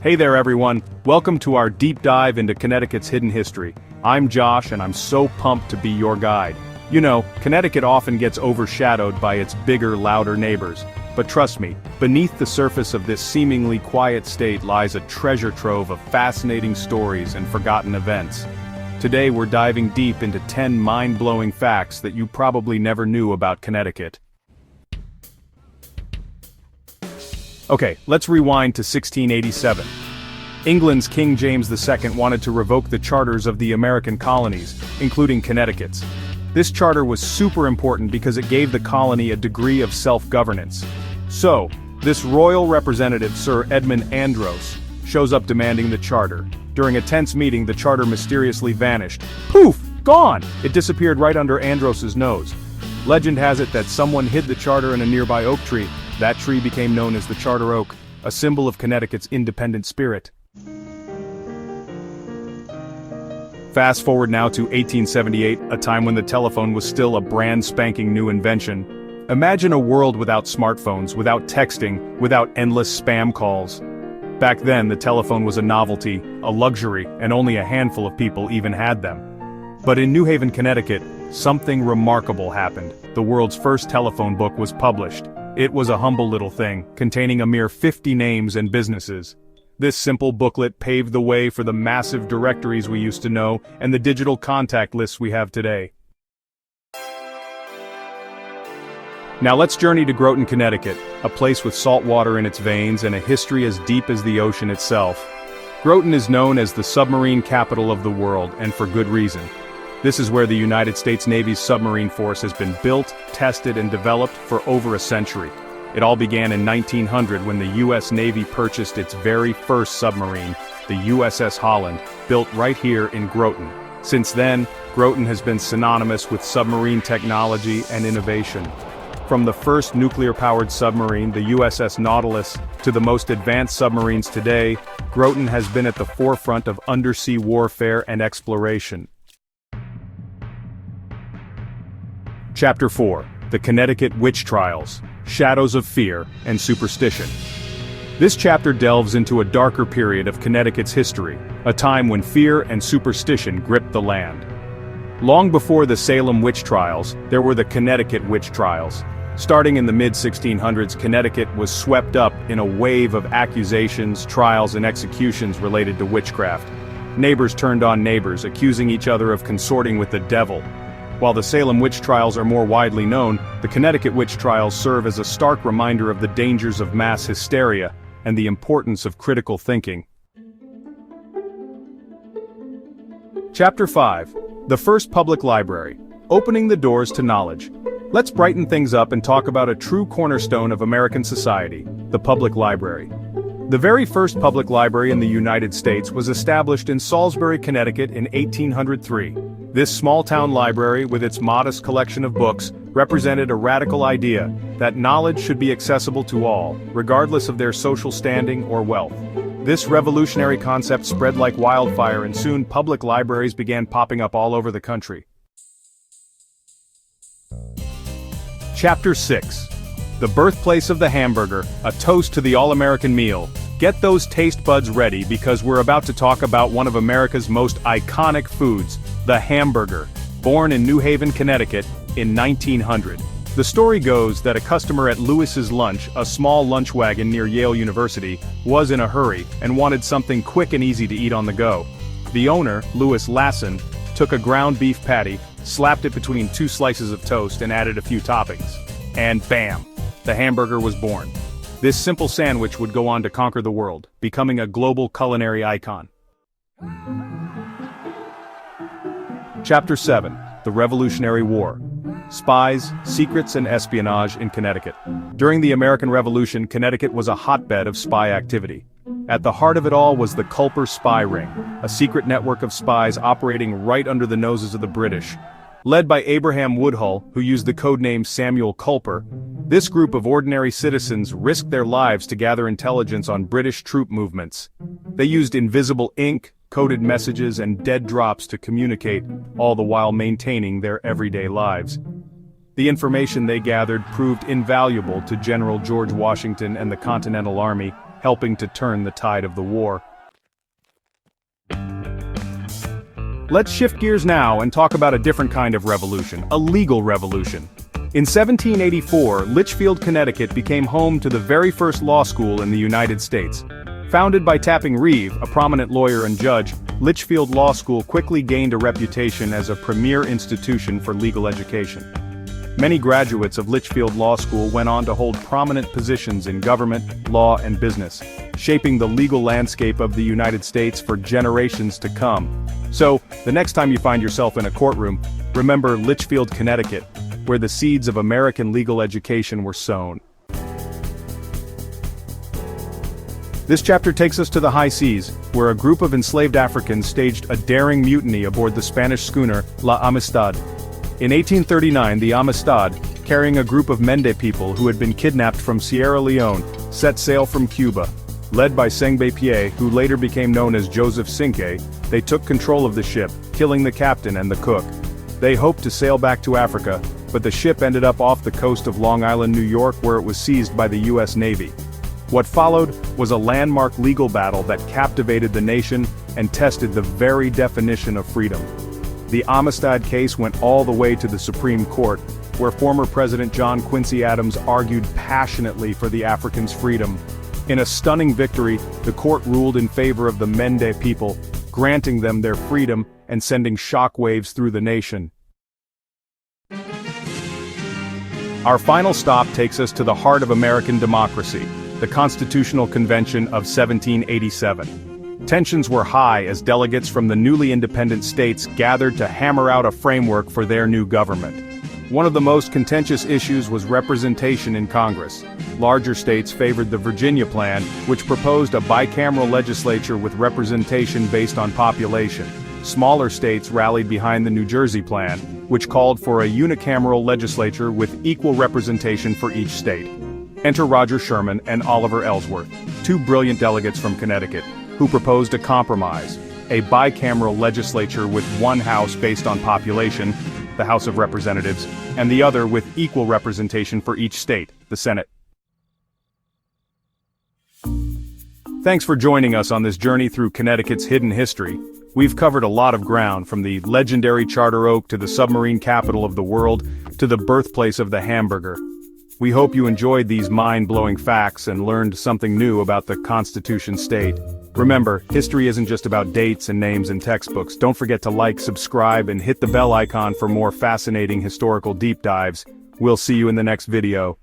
Hey there everyone, welcome to our deep dive into Connecticut's hidden history. I'm Josh and I'm so pumped to be your guide. You know, Connecticut often gets overshadowed by its bigger, louder neighbors. But trust me, beneath the surface of this seemingly quiet state lies a treasure trove of fascinating stories and forgotten events. Today we're diving deep into 10 mind-blowing facts that you probably never knew about Connecticut. Okay, let's rewind to 1687. England's King James II wanted to revoke the charters of the American colonies, including Connecticut's. This charter was super important because it gave the colony a degree of self-governance. So, this royal representative, Sir Edmund Andros, shows up demanding the charter. During a tense meeting, the charter mysteriously vanished. Poof! Gone! It disappeared right under Andros's nose. Legend has it that someone hid the charter in a nearby oak tree. That tree became known as the Charter Oak, a symbol of Connecticut's independent spirit. Fast forward now to 1878, a time when the telephone was still a brand spanking new invention. Imagine a world without smartphones, without texting, without endless spam calls. Back then, the telephone was a novelty, a luxury, and only a handful of people even had them. But in New Haven, Connecticut, something remarkable happened. The world's first telephone book was published. It was a humble little thing, containing a mere 50 names and businesses. This simple booklet paved the way for the massive directories we used to know and the digital contact lists we have today. Now let's journey to Groton, Connecticut, a place with salt water in its veins and a history as deep as the ocean itself. Groton is known as the submarine capital of the world, and for good reason. This is where the United States Navy's submarine force has been built, tested, and developed for over a century. It all began in 1900 when the U.S. Navy purchased its very first submarine, the USS Holland, built right here in Groton. Since then, Groton has been synonymous with submarine technology and innovation. From the first nuclear-powered submarine, the USS Nautilus, to the most advanced submarines today, Groton has been at the forefront of undersea warfare and exploration. Chapter 4. The Connecticut Witch Trials, Shadows of Fear and Superstition. This chapter delves into a darker period of Connecticut's history, a time when fear and superstition gripped the land. Long before the Salem witch trials, there were the Connecticut witch trials. Starting in the mid-1600s, Connecticut was swept up in a wave of accusations, trials, and executions related to witchcraft. Neighbors turned on neighbors, accusing each other of consorting with the devil. While the Salem witch trials are more widely known, the Connecticut witch trials serve as a stark reminder of the dangers of mass hysteria and the importance of critical thinking. Chapter 5. The First Public Library, Opening the Doors to Knowledge. Let's brighten things up and talk about a true cornerstone of American society, the public library. The very first public library in the United States was established in Salisbury, Connecticut in 1803. This small-town library, with its modest collection of books, represented a radical idea that knowledge should be accessible to all, regardless of their social standing or wealth. This revolutionary concept spread like wildfire, and soon public libraries began popping up all over the country. Chapter 6. The Birthplace of the Hamburger, a toast to the all-American meal. Get those taste buds ready because we're about to talk about one of America's most iconic foods, the hamburger, born in New Haven, Connecticut, in 1900. The story goes that a customer at Lewis's Lunch, a small lunch wagon near Yale University, was in a hurry and wanted something quick and easy to eat on the go. The owner, Lewis Lassen, took a ground beef patty, slapped it between two slices of toast and added a few toppings. And bam! The hamburger was born. This simple sandwich would go on to conquer the world, becoming a global culinary icon. Chapter 7. The Revolutionary War. Spies, Secrets, and Espionage in Connecticut. During the American Revolution, Connecticut was a hotbed of spy activity. At the heart of it all was the Culper Spy Ring, a secret network of spies operating right under the noses of the British. Led by Abraham Woodhull, who used the codename Samuel Culper, this group of ordinary citizens risked their lives to gather intelligence on British troop movements. They used invisible ink, coded messages, and dead drops to communicate, all the while maintaining their everyday lives. The information they gathered proved invaluable to General George Washington and the Continental Army, helping to turn the tide of the war. Let's shift gears now and talk about a different kind of revolution, a legal revolution. In 1784, Litchfield, Connecticut became home to the very first law school in the United States. Founded by Tapping Reeve, a prominent lawyer and judge, Litchfield Law School quickly gained a reputation as a premier institution for legal education. Many graduates of Litchfield Law School went on to hold prominent positions in government, law, and business, shaping the legal landscape of the United States for generations to come. So, the next time you find yourself in a courtroom, remember Litchfield, Connecticut, where the seeds of American legal education were sown. This chapter takes us to the high seas, where a group of enslaved Africans staged a daring mutiny aboard the Spanish schooner La Amistad. In 1839, the Amistad, carrying a group of Mende people who had been kidnapped from Sierra Leone, set sail from Cuba. Led by Sengbe Pie, who later became known as Joseph Cinque, they took control of the ship, killing the captain and the cook. They hoped to sail back to Africa, but the ship ended up off the coast of Long Island, New York, where it was seized by the U.S. Navy. What followed was a landmark legal battle that captivated the nation and tested the very definition of freedom. The Amistad case went all the way to the Supreme Court, where former President John Quincy Adams argued passionately for the Africans' freedom. In a stunning victory, the court ruled in favor of the Mende people, granting them their freedom and sending shockwaves through the nation. Our final stop takes us to the heart of American democracy, the Constitutional Convention of 1787. Tensions were high as delegates from the newly independent states gathered to hammer out a framework for their new government. One of the most contentious issues was representation in Congress. Larger states favored the Virginia Plan, which proposed a bicameral legislature with representation based on population. Smaller states rallied behind the New Jersey Plan, which called for a unicameral legislature with equal representation for each state. Enter Roger Sherman and Oliver Ellsworth, two brilliant delegates from Connecticut, who proposed a compromise, a bicameral legislature with one house based on population, the House of Representatives, and the other with equal representation for each state, the Senate. Thanks for joining us on this journey through Connecticut's hidden history. We've covered a lot of ground, from the legendary Charter Oak to the submarine capital of the world, to the birthplace of the hamburger. We hope you enjoyed these mind-blowing facts and learned something new about the Constitution State. Remember, history isn't just about dates and names in textbooks. Don't forget to like, subscribe, and hit the bell icon for more fascinating historical deep dives. We'll see you in the next video.